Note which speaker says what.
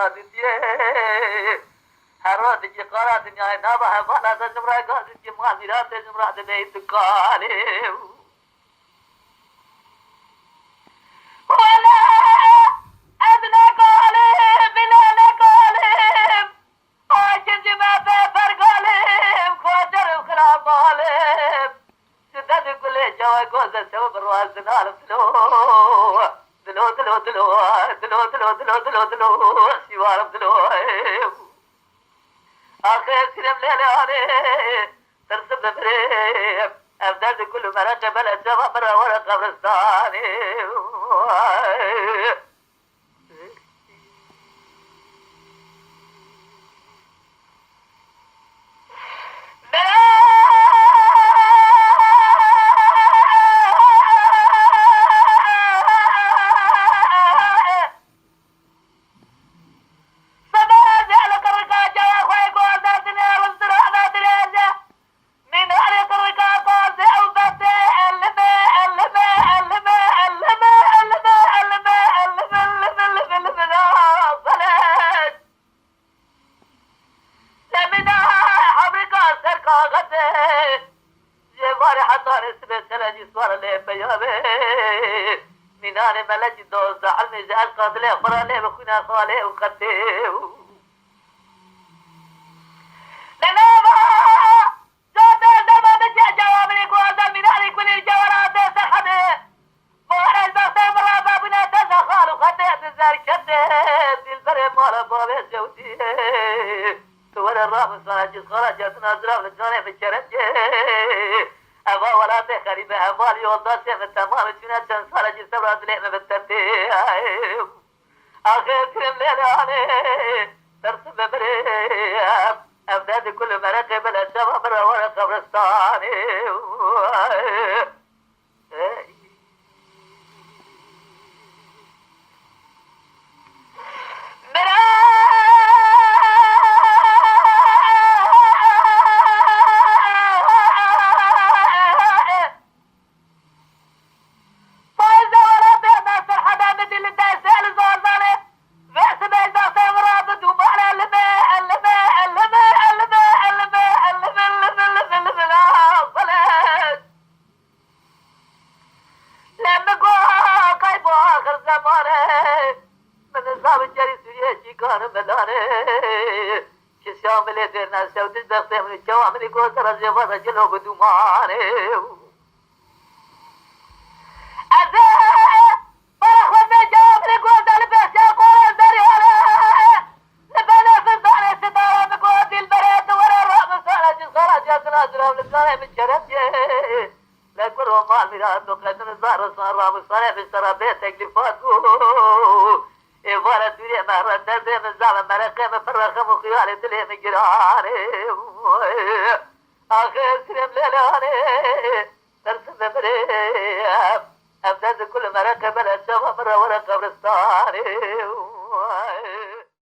Speaker 1: قاضية هرات قرات نهاية نابها فانا تجمرا قاضية ما ميرات تجمرا بيت قالي ولا ابن قالب بلا قالب اجد ما بفر قالب خاطر خراب قالب سدد كل جوا قوزة سوى برواز نالف دلو سيوارب دلو آخر سيرم ليلاني ترسم نبريم أبداد كل مرة بلد جوا برا ورا قبرستاني نینان ملج دوست علم جال قاتله قراله بخونا خاله وقته لنابا جاتا دما بجا جوابني قوازا منالي كل الجوارات سحبه بوحر البغتة مرا بابنا تزخال وخده تزار كده دلبري مالا بابي جوتي تولى الرام صلاة خرجت نازرة لجاني بجرنجه أبا ولا تخرب أبا اليوضات من تمام جنا تنصار جسم رادلين بالترتيب آخر كرم ليلاني ترسم بريم أبداد كل مرقة بلا شباب ورا قبرستاني سودي دختي من الجوامع كوثر الجبر جلو بدمانه أذى فرخ من الجوامع كوثر البشا قول الدريارة لبنا في الدار ستارة بقوة البريد ورا الرأب صارة جاتنا جرام لبنانه من شرفيه لكن رمال ميراد وقدم الزهر صار رام صار في السرابيت تكلفاته إفارة دنيا مرة تزي من زعم مرقة مفرخة مخيالي دلي من جراني آخر سلم ليلاني ترسم بمريم أبداد كل مرقة بلا شوى مرة ورا قبرستاني